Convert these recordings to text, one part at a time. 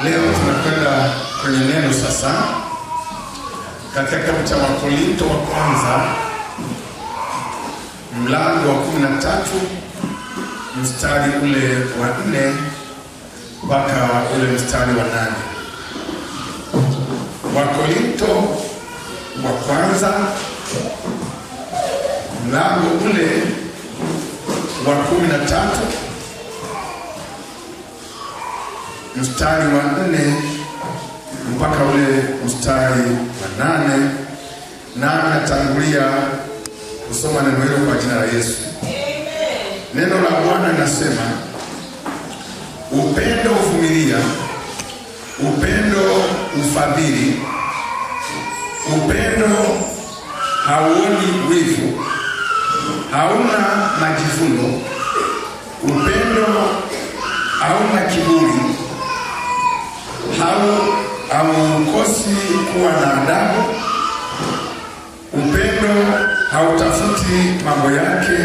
Leo tunakwenda kwenye neno sasa katika kitabu cha Wakorintho wa kwanza mlango wa 13 mstari ule wa 4 mpaka ule mstari wa 8. Wakorintho wa kwanza mlango ule wa 13 mstari wa 4 mpaka ule mstari wa 8, na natangulia kusoma neno hilo kwa jina la Yesu. Amen. Neno la Bwana linasema, upendo uvumilia, upendo ufadhili, upendo hauoni wivu, hauna majivuno, upendo hauna kiburi, haukosi kuwa na adabu, upendo hautafuti mambo yake,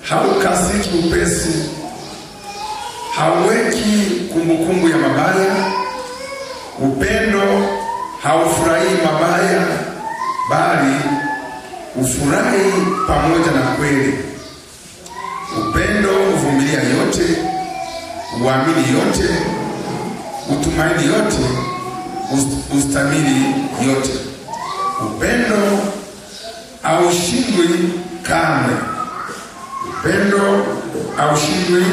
haukasiki upesi, hauweki kumbukumbu ya mabaya, upendo haufurahi mabaya, bali ufurahi pamoja na kweli. Upendo uvumilia yote, uamini yote, utumaini yote, ustamili yote. Upendo haushindwi kamwe. Upendo haushindwi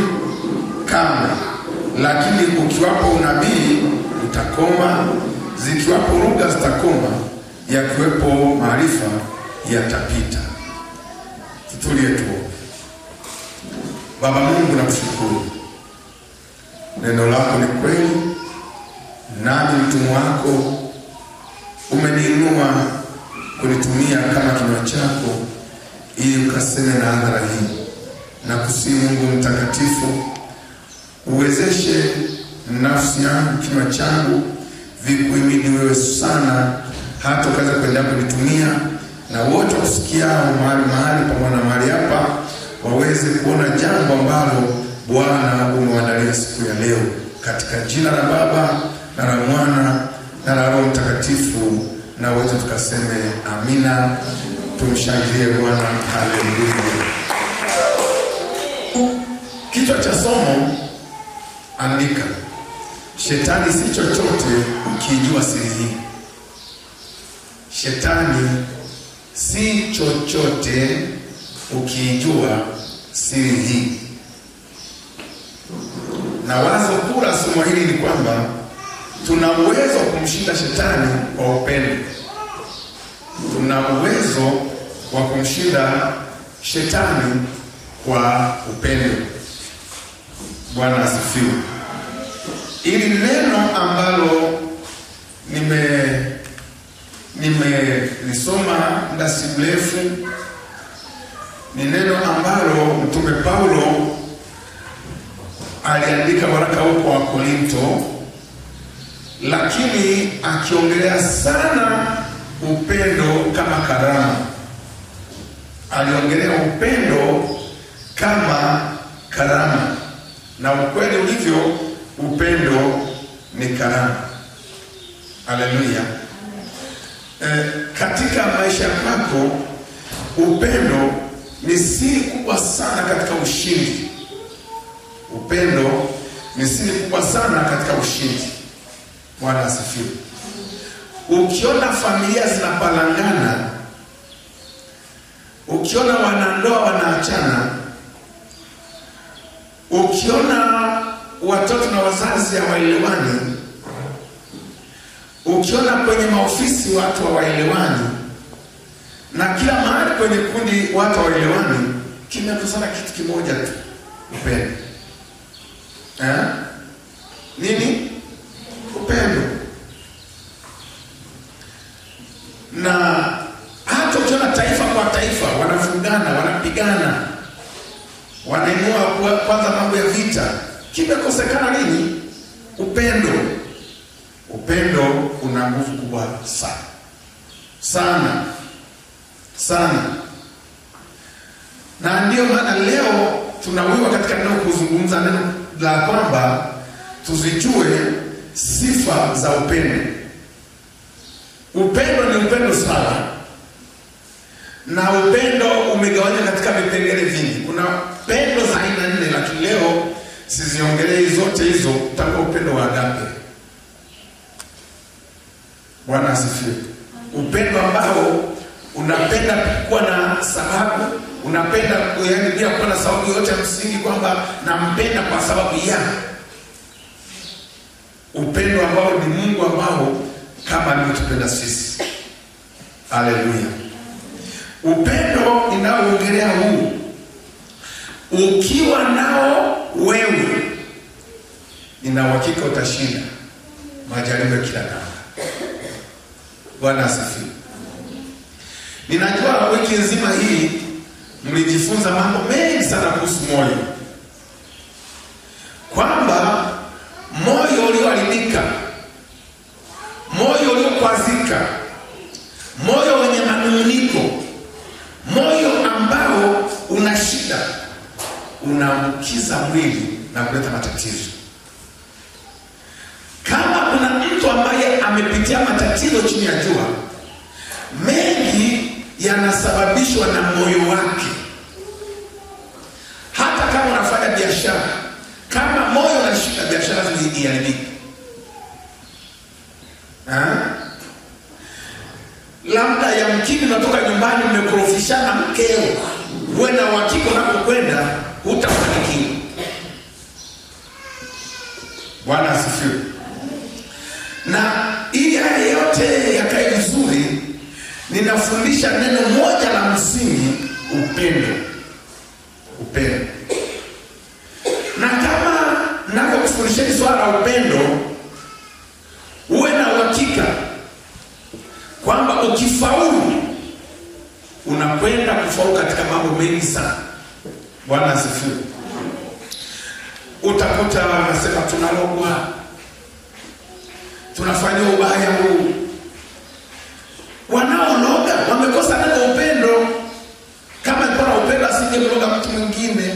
kamwe. Lakini ukiwapo unabii utakoma, zikiwapo lugha zitakoma, yakiwepo maarifa yatapita. Tutulie tu. Baba Mungu, nakushukuru. Neno lako ni kweli, nami mtume wako umeniinua kunitumia kama kinywa chako ili ukaseme na hadhara hii. Na kusihi Mungu mtakatifu, uwezeshe nafsi yangu, kinywa changu vikuhimidi wewe sana, hata ukaanza kwenda kunitumia, na wote kusikiao mahali pamoja na mahali hapa waweze kuona jambo ambalo Bwana umewaandalia siku ya leo, katika jina la Baba na la Mwana na la Roho Mtakatifu, na wote tukaseme amina. Tumshangilie Bwana. Haleluya. Kichwa cha somo, andika: Shetani si chochote ukijua siri hii. Shetani si chochote ukijua siri hii. Na wazo kuu la somo hili ni kwamba tuna uwezo wa kumshinda shetani kwa upendo. Tuna uwezo wa kumshinda shetani kwa upendo. Bwana asifiwe. Ili neno ambalo nimelisoma muda si mrefu ni neno ambalo Mtume Paulo aliandika waraka huko kwa Wakorintho, lakini akiongelea sana upendo kama karama. Aliongelea upendo kama karama, na ukweli ulivyo, upendo ni karama. Haleluya. Katika maisha yako upendo ni siri kubwa sana katika ushindi. Upendo ni siri kubwa sana katika ushindi. Bwana asifiwe. Ukiona familia zinapalangana, ukiona wanandoa wanaachana, ukiona watoto na wazazi hawaelewani, ukiona kwenye maofisi watu hawaelewani, na kila mahali kwenye kundi watu hawaelewani, kimekusana kitu kimoja tu: upendo. Nini? Upendo. Na hata ukiona taifa kwa taifa wanafungana, wanapigana, wanainua kwanza mambo ya vita, kimekosekana nini? Upendo. Upendo una nguvu kubwa sana sana sana. Na ndio maana leo tunawiwa katika neno kuzungumza neno la kwamba tuzijue sifa za upendo. Upendo ni upendo sana, na upendo umegawanywa katika vipengele vingi. Kuna pendo za aina 4, lakini leo siziongelee zote hizo. Utakuwa upendo wa agape. Bwana asifiwe. Upendo ambao unapenda kuwa na sababu, unapenda yaani bila kuwa na sababu yote ya msingi kwamba nampenda kwa sababu ya upendo ambao ni Mungu ambao kama alivyotupenda sisi. Haleluya. Upendo ninaoongelea huu, ukiwa nao wewe, nina uhakika utashinda majaribu ya kila namna. Bwana asifiwe. Ninajua wiki nzima hii mlijifunza mambo mengi sana kuhusu moyo, kwamba moyo ulioharibika, moyo uliokwazika, moyo wenye manunguniko, moyo ambao una shida, unaambukiza mwili na kuleta matatizo. Kama kuna mtu ambaye amepitia matatizo chini ya jua, mengi yanasababishwa na moyo wake. Hata kama unafanya biashara, kama moyo una shida, biashara iharibike. Labda yamkini unatoka nyumbani mmekorofishana mkeo, wewe na uhakika unapokwenda hutafanikiwa. Bwana asifiwe. Na ili haya yote yakae vizuri, ninafundisha neno moja la msingi: upendo. Upendo. Na kama ninapokufundisha swala la upendo, uwe na uhakika kwamba ukifaulu unakwenda kufaulu katika mambo mengi sana. Bwana asifiwe. Utakuta wanasema tunalogwa, tunafanya ubaya huu. Wanaologa wamekosa neno upendo. Kama kuna upendo asingemloga mtu mwingine.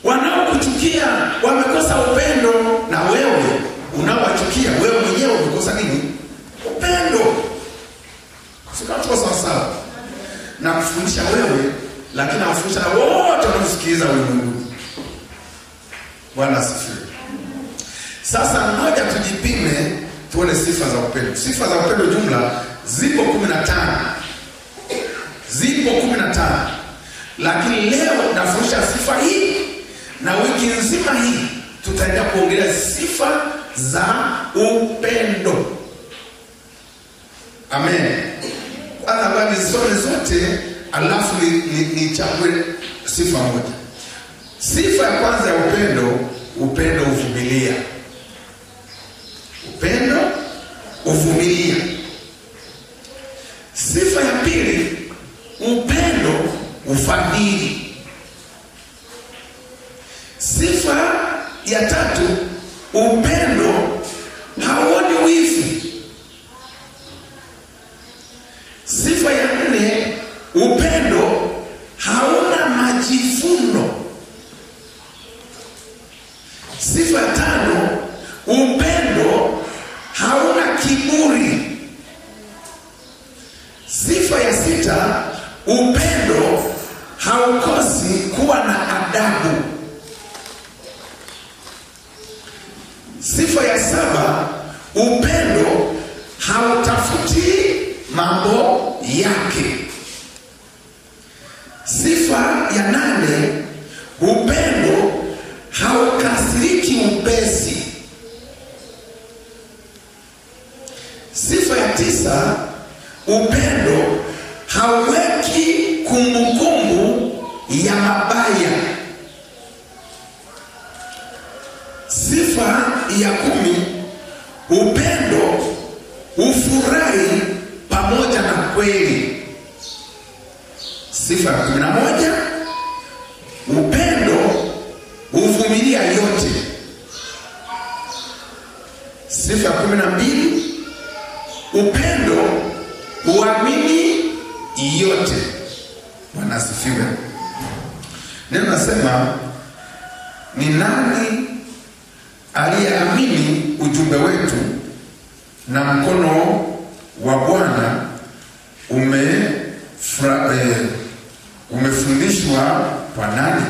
Wanaokuchukia wamekosa upendo, na wewe unaowachukia wewe mwenyewe umekosa nini? Upendo. Sikatua sawa na kufundisha wewe, lakini nawafundisha na wote wanaosikiliza ulimwengu. Bwana asifiwe. Sasa ngoja tujipime tuone sifa za upendo. Sifa za upendo jumla zipo 15. Zipo 15. Lakini leo nafundisha sifa hii, na wiki nzima hii tutaenda kuongelea sifa za upendo. Amen. Kwanza bali zote alafu nichague sifa moja. Sifa ya kwanza ya upendo, upendo uvumilia. Upendo uvumilia. Sifa ya pili, upendo ufadhili. Sifa ya tatu, upendo hauoni wivu. Sifa ya nne, upendo hauna majivuno. Sifa ya tano, upendo hauna kiburi. Sifa ya sita, upendo haukosi kuwa na adabu. Sifa ya saba, upendo hautafuti mambo yake. Sifa ya nane, upendo haukasiriki upesi. Sifa ya tisa, upendo hauweki kumbukumbu ya mabaya. Sifa ya 10, upendo ufurahi pamoja na kweli. Sifa ya 11, upendo uvumilia yote. Sifa ya 12, upendo uamini yote. Bwana asifiwe. Neno nasema, ni nani aliyeamini ujumbe wetu, na mkono wa Bwana umefundishwa kwa nani?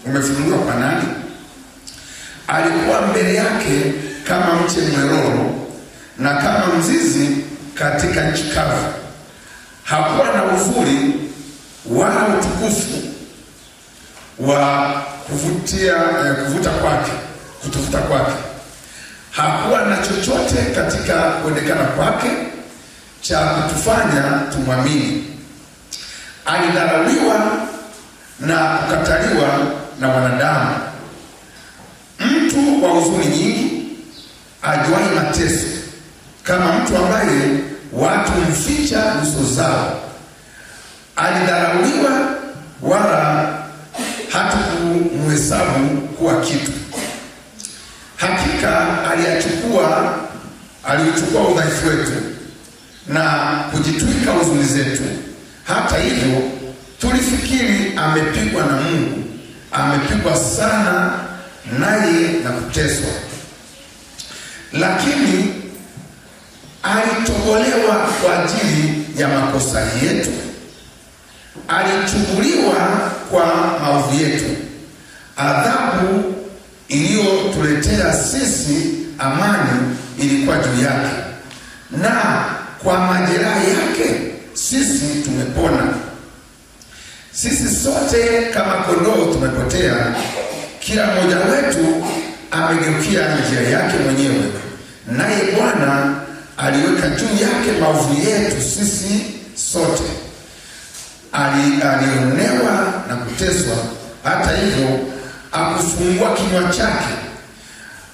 Umefunuliwa kwa nani? Alikuwa mbele yake kama mche mweroro na kama mzizi katika nchi kavu. Hakuwa na uzuri wala utukufu wa kuvuta kwake. Hakuwa na chochote katika kuonekana kwake cha kutufanya tumwamini. Alidharauliwa na kukataliwa na wanadamu, mtu wa huzuni nyingi, ajuaye mateso, kama mtu ambaye watu mficha nyuso zao. Alidharauliwa wala hatukumhesabu kuwa kitu. Hakika aliuchukua udhaifu wetu na kujitwika huzuni zetu. Hata hivyo tulifikiri amepigwa na Mungu, amepigwa sana naye na kuteswa. Lakini alitobolewa kwa ajili ya makosa yetu, alichubuliwa kwa maovu yetu. Adhabu iliyotuletea sisi amani ilikuwa juu yake, na kwa majeraha yake sisi tumepona. Sisi sote kama kondoo tumepotea, kila mmoja wetu amegeukia njia yake mwenyewe, naye Bwana aliweka juu yake maovu yetu sisi sote. Alionewa na kuteswa, hata hivyo akufungua kinywa chake.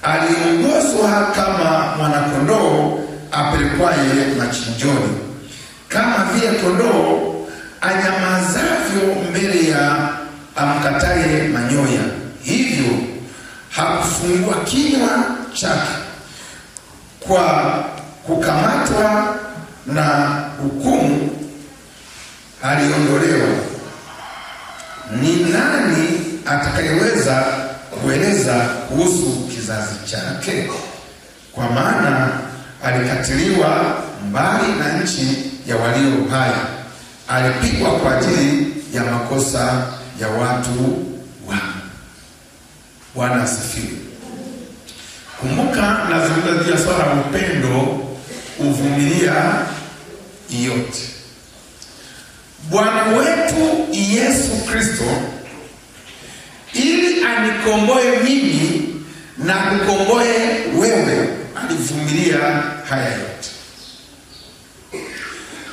Aliongozwa kama mwanakondoo apelekwaye machinjoni. Kama vile kondoo anyamazavyo mbele ya amkataye manyoya, hivyo hakufungua kinywa chake. Kwa kukamatwa na hukumu aliondolewa. Ni nani atakayeweza kueleza kuhusu kizazi chake? Kwa maana alikatiliwa mbali na nchi ya walio hai, alipigwa kwa ajili ya makosa ya watu wangu. Bwana asifiwe. Kumbuka nazungumza juu ya swala la upendo uvumilia yote. Bwana wetu Yesu Kristo, ili anikomboe mimi na kukomboe wewe, alivumilia haya yote.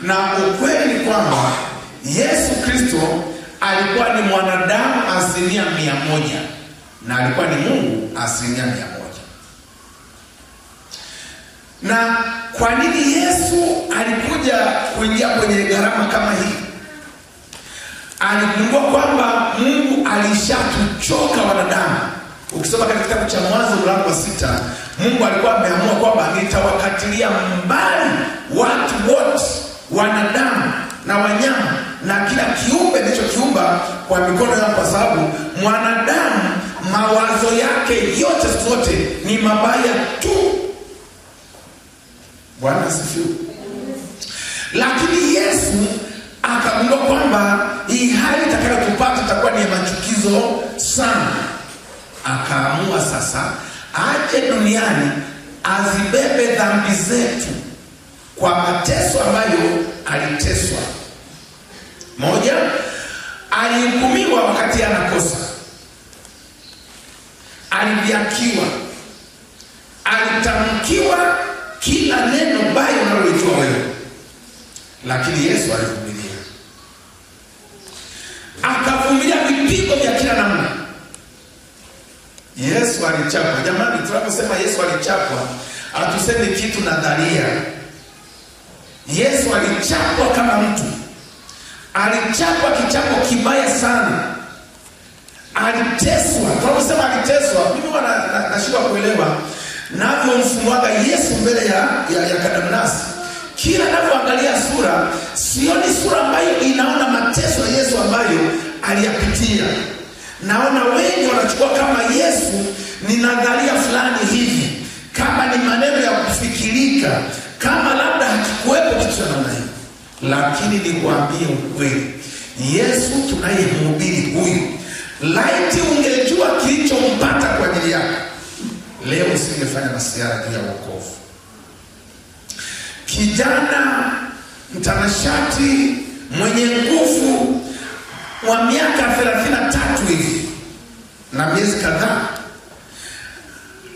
Na ukweli ni kwamba Yesu Kristo alikuwa ni mwanadamu 100% na alikuwa ni Mungu 100%. Na kwa nini Yesu alikuja kuingia kwenye gharama kama hii? Aligundua kwamba Mungu alishatuchoka wanadamu. Ukisoma katika kitabu cha Mwanzo mlango wa 6, Mungu alikuwa ameamua kwamba nitawakatilia mbali watu wote, wanadamu na wanyama na kila kiumbe nilichokiumba kwa mikono yangu, kwa sababu mwanadamu mawazo yake yote zote ni mabaya tu. Bwana asifiwe. Lakini Yesu akagundua kwamba hii hali itakayotupata itakuwa ni machukizo sana. Akaamua sasa aje duniani azibebe dhambi zetu kwa mateso ambayo aliteswa. Moja, alihukumiwa wakati anakosa, aliviakiwa, alitamkiwa kila neno baya unalojua wewe, lakini Yesu alivumilia. Akavumilia vipigo vya kila namna. Yesu alichapwa. Jamani, tunaposema Yesu alichapwa, hatusemi kitu nadharia. Yesu alichapwa kama mtu. Alichapwa kichapo kibaya sana. Aliteswa. Tunaposema aliteswa, mimi nashindwa kuelewa navyomfumuaga Yesu mbele ya kadamnasi. Kila navyoangalia sura, sioni sura ambayo inaona mateso ya Yesu ambayo aliyapitia. Naona wengi wanachukua kama Yesu ni nadharia fulani hivi, kama ni maneno ya kufikirika, kama labda hakikuwepo kitu cha namna hiyo. Lakini nikwambie ukweli, Yesu tunayemhubiri huyu, laiti ungejua kilichompata kwa ajili yako, leo usingefanya masiara juu ya wokovu. Kijana mtanashati mwenye nguvu wa miaka 33 hivi na miezi kadhaa,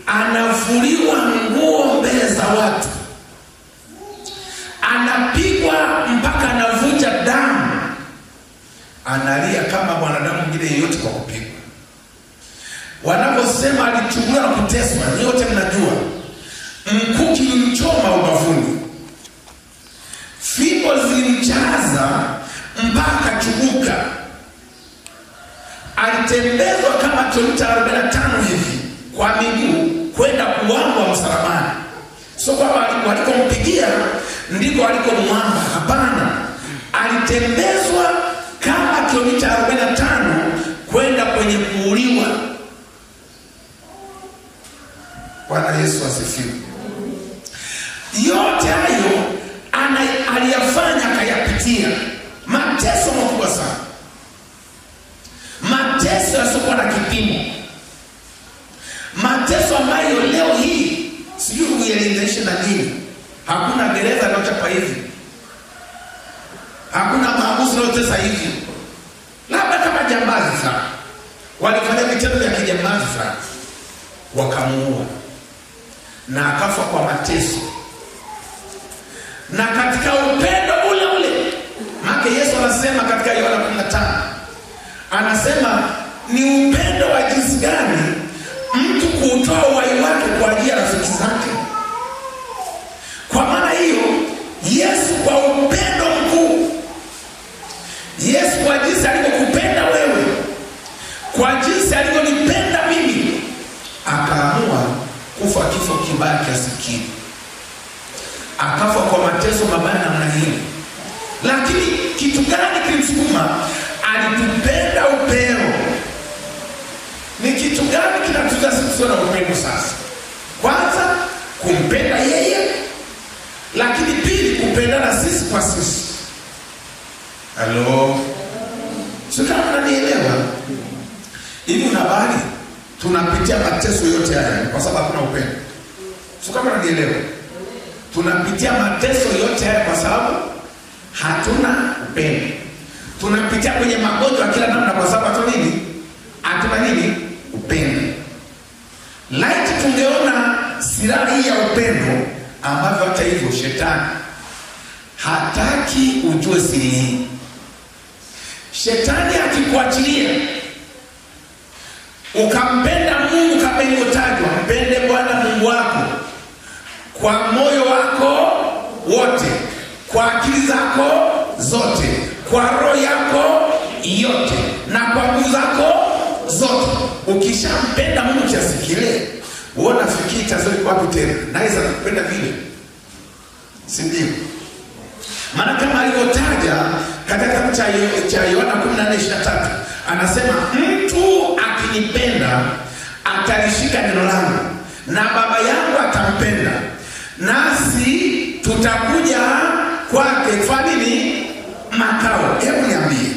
anavuliwa nguo mbele za watu, anapigwa mpaka anavuja damu, analia kama mwanadamu mwingine yeyote kwa kupigwa. Wanaposema alichukuliwa na kuteswa, nyote mnajua, mkuki ulimchoma ubavuni, fimbo zilimchaza mpaka akachubuka, alitembezwa kama kilomita 45 hivi kwa miguu kwenda kuangwa msalabani. Sio kwamba walikompigia ndiko walikomwanga, hapana, alitembezwa kama kilomita 45 kwenda kwenye kuuliwa. Bwana Yesu asifiwe. Yote hayo aliyafanya, akayapitia mateso makubwa sana, mateso yasiokuwa na kipimo, mateso ambayo leo hii sijui uyalinganishe na nini. Hakuna gereza linalochapa hivi, hakuna maamuzi yanayotesa hivi. Labda kama jambazi sana walifanya vitendo vya kijambazi sana, wakamuua na akafa kwa mateso. Na katika upendo ule ule, maana Yesu anasema katika Yohana 15, anasema ni upendo wa jinsi gani mtu kutoa uhai wake kwa ajili ya rafiki zake. Kwa maana hiyo, Yesu kwa upendo mkuu, Yesu kwa jinsi alivyokupenda wewe, kwa jinsi alivyonipenda mimi, akaamua kufa kifo kibaya kiasi kile, akafa kwa mateso mabaya namna hii. Lakini kitu gani kilimsukuma? Alitupenda upeo. Ni kitu gani kinatuza sisi na upendo sasa? Kwanza kumpenda yeye, lakini pili kupendana sisi kwa sisi. Halo, sio kama unanielewa? Hivi unabali tunapitia mateso yote haya kwa sababu hakuna upendo? Sio kama unanielewa? Tunapitia mateso yote haya kwa sababu hatuna upendo. Tunapitia kwenye magonjwa kila namna kwa sababu hatuna nini? Hatuna nini? Upendo. Laiti tungeona silaha hii ya upendo, ambavyo hata hivyo shetani hataki ujue siri hii. Shetani akikuachilia ukampenda Mungu kama ilivyotajwa, mpende Bwana Mungu wako kwa moyo wako wote, kwa akili zako zote, kwa roho yako yote, na kwa nguvu zako zote. Ukishampenda Mungu kiasi kile, wewe unafikiri tazama kwapi tena? Naweza kupenda vile, si ndio? Maana kama alivyotaja katika kitabu cha Yohana 14:23, anasema mtu akinipenda atalishika neno langu, na Baba yangu atampenda, nasi tutakuja kwake kwa nini? Makao. Hebu niambie,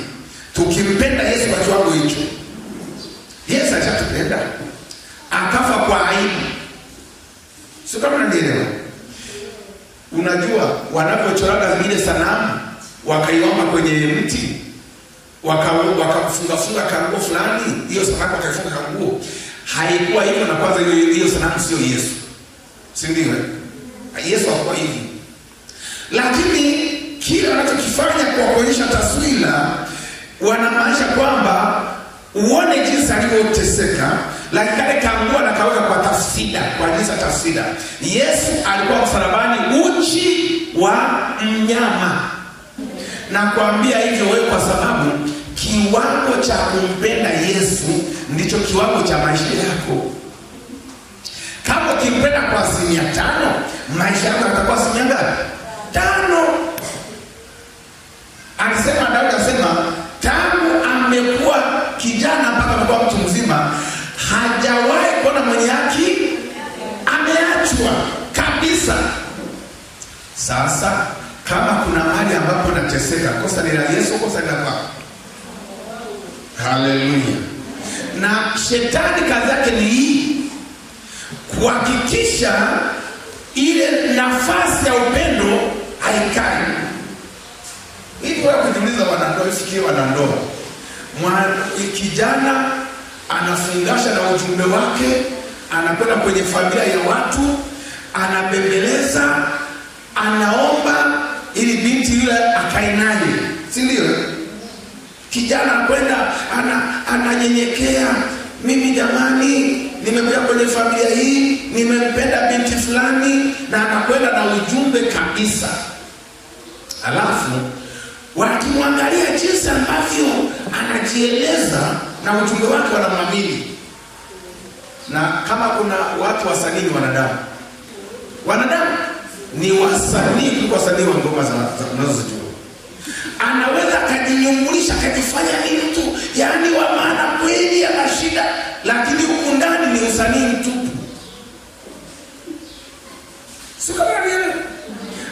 tukimpenda Yesu kwa kiwango hicho, Yesu atatupenda, akafa kwa aibu. Sio kama unanielewa? Unajua wanapochoraga zile sanamu wakaiomba kwenye mti, wakafunga kanguo fulani, hiyo sanamu wakaifunga kanguo, haikuwa hivyo. Na kwanza hiyo sanamu sio Yesu, si ndio? Yesu hakuwa hivi. Lakini kile wanachokifanya kwa kuonyesha taswira, wanamaanisha kwamba uone jinsi alivyoteseka, lakini kale kanguo anakaweka kwa tafsida, kwa jinsi tafsida. Yesu alikuwa msalabani uchi wa mnyama. Na kuambia hivyo wewe kwa sababu kiwango cha kumpenda Yesu ndicho kiwango cha maisha yako. Kama ukimpenda kwa 5%, maisha yako yatakuwa 5%. Alisema Daudi, asema tangu amekuwa kijana mpaka amekuwa mtu mzima, hajawahi kuona mwenye haki ameachwa kabisa. Sasa kama kuna mahali ambapo nateseka, kosa ni la Yesu, kosa ni la kwako? Haleluya. Na shetani kazi yake ni hii, kuhakikisha ile nafasi ya upendo haikai. Hivi wewe kujiuliza, wanandoa, ifikie wanandoa, kijana anafungasha na ujumbe wake, anakwenda kwenye familia ya watu, anabembeleza, anaomba ili binti yule akae naye, si ndio? Kijana anakwenda ananyenyekea, mimi jamani, nimekuja kwenye familia hii, nimempenda binti fulani, na anakwenda na ujumbe kabisa. Alafu wakimwangalia jinsi ambavyo anajieleza na ujumbe wake, wanamwamini. Na kama kuna watu wasanii, wanadamu ni wasanii kuliko wasanii wa ngoma za unazozijua. Anaweza akajinyungulisha, akajifanya ni mtu yaani wa maana kweli, ana shida, lakini huku ndani ni usanii mtupu. Sio vile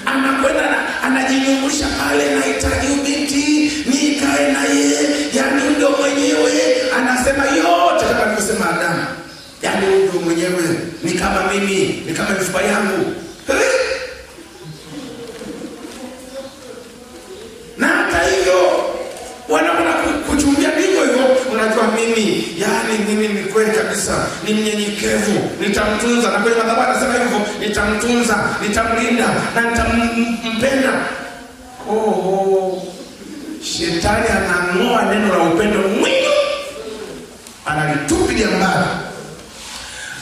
anakwenda anajinyungulisha pale, nahitaji binti nikae na yeye, yaani ndio mwenyewe anasema yote kama alivyosema Adamu, yaani ndio mwenyewe ni kama mimi, ni kama mifupa yangu. Na hata hivyo wanaona kuchumbia ndivyo hivyo. Unajua mimi, yaani mimi ni kweli kabisa, ni mnyenyekevu, nitamtunza. Na kwenye madhabahu anasema hivyo, nitamtunza, nitamlinda na nitampenda. Shetani anang'oa neno la upendo mwingi, analitupilia mbali.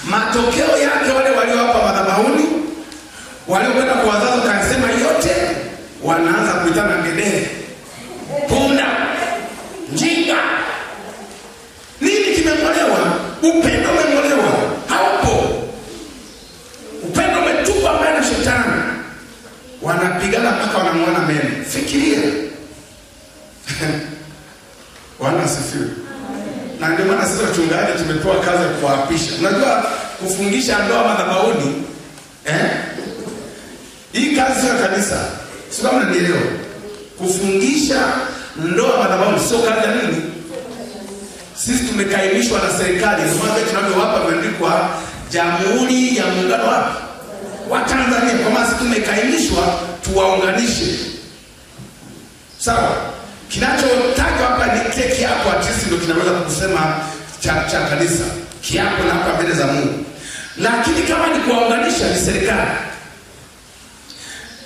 Matokeo yake wale walio hapa madhabahuni, waliokwenda kwa wazazi kanisema yote, wanaanza kuitana ngedere, punda, njinga. Nini kimemwolewa? Upendo umemwolewa, haupo. Upendo umetupwa mbele na shetani. Wanapigana mpaka wanamuona meno. Fikiria. Bwana asifiwe. Na ndio maana sisi wachungaji tumepewa kazi ya kuapisha. Unajua kufungisha ndoa madhabahuni, hii kazi sio kanisa. Sio kama unanielewa. Kufungisha ndoa madhabahuni sio kazi ya nini? Sisi tumekaimishwa na serikali. Ndio maana tunavyowapa imeandikwa Jamhuri ya Muungano wa Tanzania. Kwa maana sisi tumekaimishwa tuwaunganishe. Sawa? Kinachotajwa hapa ni kile kiapo, atisi ndio kinaweza kusema cha kanisa. Kiapo na hapa mbele za Mungu. Lakini kama ni kuwaunganisha ni serikali.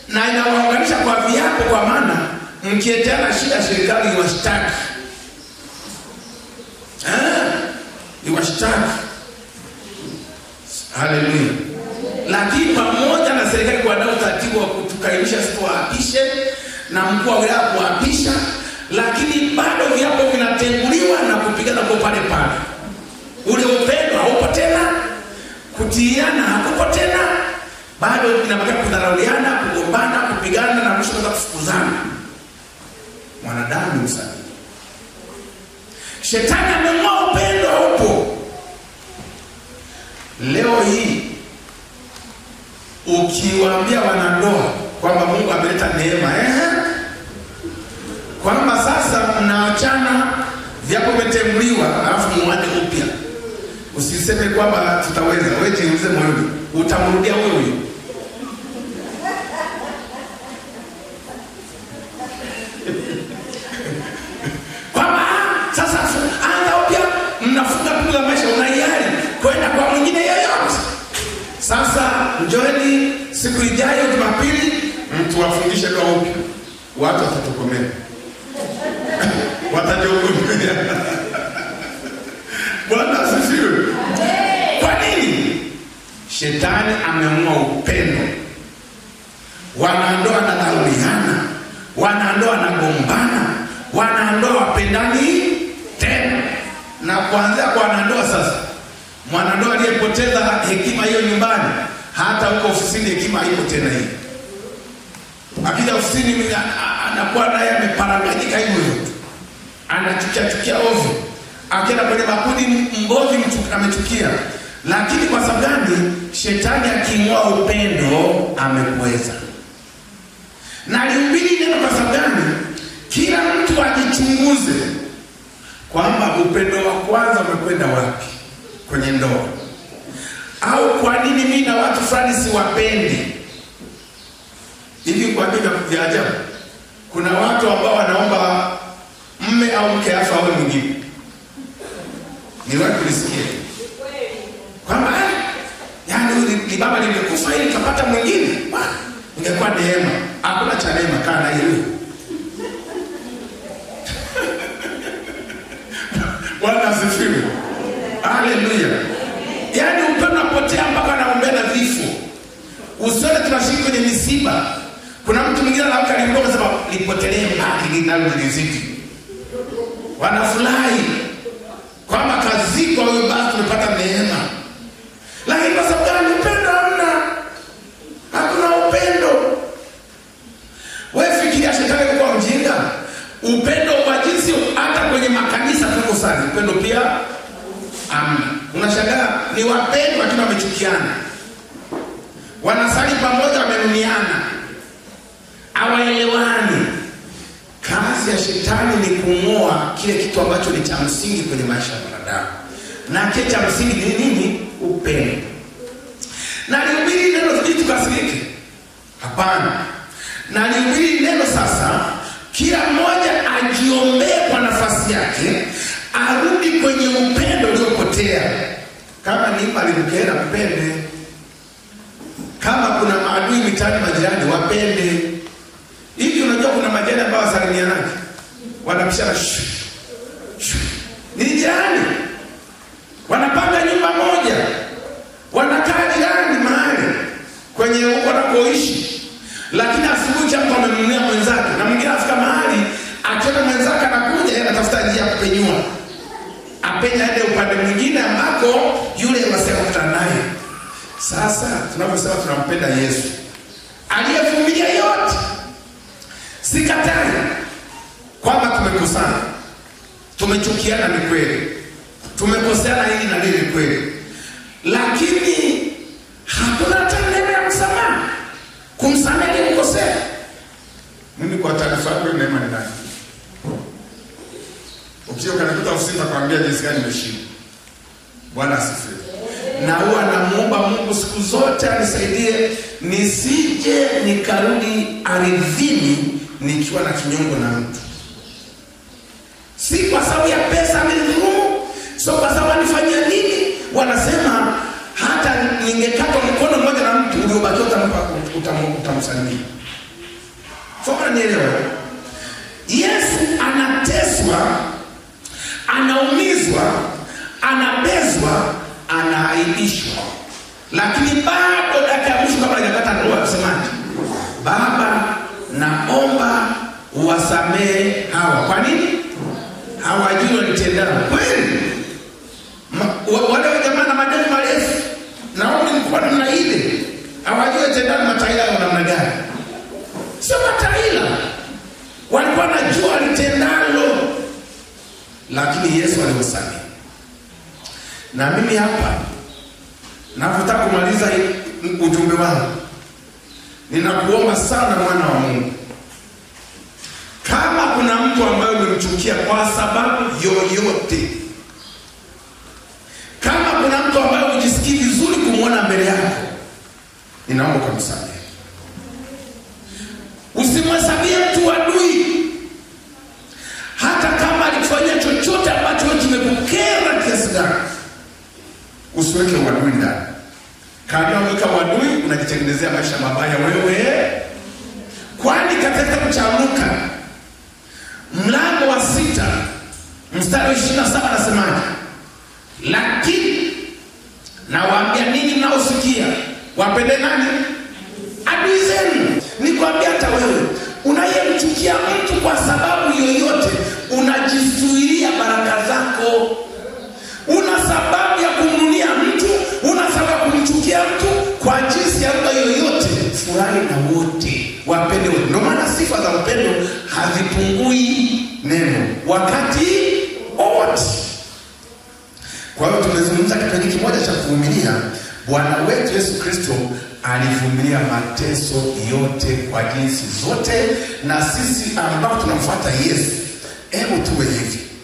Na inawaunganisha kwa viapo, kwa maana mkietana shida serikali iwashtaki. Iwashtaki. Haleluya. Lakini pamoja na serikali kuandaa utaratibu wa kutukaimisha sipoapishe na mkuu wa wilaya kuapisha, lakini bado viapo vinatenguliwa na kupigana kwa pale pale. Ule upendo haupo tena, kutiana hakupo tena, bado inabaki kudharauliana, kugombana, kupigana na mwisho kufukuzana. Mwanadamu ni msanii. Shetani ameng'oa upendo haupo. Leo hii ukiwaambia wanandoa kwamba Mungu ameleta neema, kwamba sasa mnaachana, viapo vimetemliwa, alafu muane upya, usiseme kwamba tutaweza. Wewe jiulize moyoni, utamrudia wewe? Kwamba sasa anza upya, mnafunga pingu la maisha, unaiari kwenda kwa mwingine yeyote. Sasa njoeni siku ijayo Jumapili, mtu wafundishe ndoa upya. Watu watatokomea. Watajokomea. Bwana asifiwe. Kwa nini? Shetani ameng'oa upendo. Wanandoa wanadharauliana, wanandoa wanagombana, wanandoa wapendani tena. Na kuanzia kwa wanandoa sasa, mwanandoa aliyepoteza hekima hiyo nyumbani, hata huko ofisini hekima haiko tena hii. Akija ofisini anakuwa naye ameparanganyika hivyo. Anachukia ovyo. Akienda kwenye makundi mbovu amechukia. Lakini kwa sababu gani? Shetani aking'oa upendo amekuweza. Na alihubiri neno kwa sababu gani? Kila mtu ajichunguze kwamba upendo wa kwanza umekwenda wapi kwenye ndoa, au kwa nini mimi na watu fulani siwapendi. Hivi kwa nini vya ajabu? Kuna watu ambao wanaomba mme au mke afa awe mwingine. Niwahi kulisikia kwamba yani baba limekufa ili kapata mwingine. Ingekuwa neema. Hakuna cha neema kana hiyo. Bwana asifiwe. Haleluya. Yani upendo unapotea mpaka anaombea na vifo. Usione tunashiriki kwenye misiba. Kuna mtu mwingine anaamka alimdoka sema lipotelee mbali linalo lizidi. Wanafurahi kwamba kazi kwa huyo basi tumepata neema. Lakini kwa sababu gani? Upendo hamna. Hakuna upendo. Wewe fikiria shetani kwa mjinga. Upendo wa jinsi hata kwenye makanisa tuko sana. Upendo pia hamna. Unashangaa ni wapendwa lakini wamechukiana. Wanasali pamoja wamenuniana. Hawaelewani. Kazi ya shetani ni kung'oa kile kitu ambacho ni cha msingi kwenye maisha ya wanadamu. Na kile cha msingi ni nini? Upendo. Na nihubiri neno sisi tukasirike? Hapana. Na nihubiri neno sasa, kila mmoja ajiombee kwa nafasi yake, arudi kwenye upendo uliopotea. Kama ni alimkera mpende. Kama kuna maadui mitaani, majirani wapende. Hivi unajua kuna majirani ambao wasalimianaje? Wanapishana ni jirani. Wanapanga nyumba moja. Wanakaa jirani mahali kwenye wanakoishi. Lakini asubuhi mtu amemnunia mwenzake na mwingine afika mahali akiona mwenzake anakuja yeye anatafuta njia ya kupenyua. Apenya hadi upande mwingine ambako yule wasekutana naye. Sasa tunaposema tunampenda Yesu aliyevumilia yote, sikatai kwamba tumekosana, tumechukiana, ni kweli, tumekoseana hili na lile kweli, lakini hakuna neema ya msamaha kumsamehe mkosea. Mimi kwa taarifa yako neema ni nani? Ukio kanikuta ofisini nakwambia jinsi gani nimeshinda. Bwana asifiwe. Na huwa namuomba Mungu siku zote anisaidie nisije nikarudi ardhini nikiwa na kinyongo na mtu. Si kwa sababu ya pesa amenidhulumu, sio kwa sababu anifanyia nini. Wanasema hata ningekata mkono mmoja na mtu uliobakia utamsalimia. Sasa nielewa. Yesu anateswa, anaumizwa, anabezwa, anaaibishwa. Lakini bado dakika ya mwisho kabla hajakata roho akisemaje? Baba, naomba uwasamehe hawa. Kwa nini? Hawajui wanitendalo. Kweli? Wale jamaa na madeni marefu. Naomba mkoa namna ile. Hawajui wanitendalo mataila ya namna gani. Sio mataila. Walikuwa wanajua wanitendalo. Lakini Yesu aliwasamehe. Na mimi hapa nataka kumaliza ujumbe wangu. Ninakuomba sana mwana wa Mungu. Kama kuna mtu ambaye umemchukia kwa sababu yoyote, kama kuna mtu ambaye ujisikii vizuri kumwona mbele yako, ninaomba kumsamehe. Usimhesabie mtu adui. Hata kama alikufanyia chochote ambacho kimekukera kiasi gani, usiweke uadui ndani. Kama unaweka uadui, unajitengenezea maisha mabaya wewe. Kwani katika kitabu cha Luka mlango wa 6 mstari wa 27 anasemaje? Lakini nawaambia ninyi mnaosikia, wapende nani? Adui zenu. Nikwambia hata wewe unayemchukia mtu kwa sababu yoyote, unajizuilia baraka zako. Una sababu ya kumnunia mtu, una sababu ya kumchukia mtu kwa jinsi ya lugha yoyote. Furahi na wote, wapende wote. Ndio maana sifa za upendo hazipungui neno wakati wote. Kwa hiyo tumezungumza kipindi kimoja cha kuvumilia, Bwana wetu Yesu Kristo alivumilia mateso yote kwa jinsi zote, na sisi ambao tunamfuata Yesu, hebu tuwe hivi.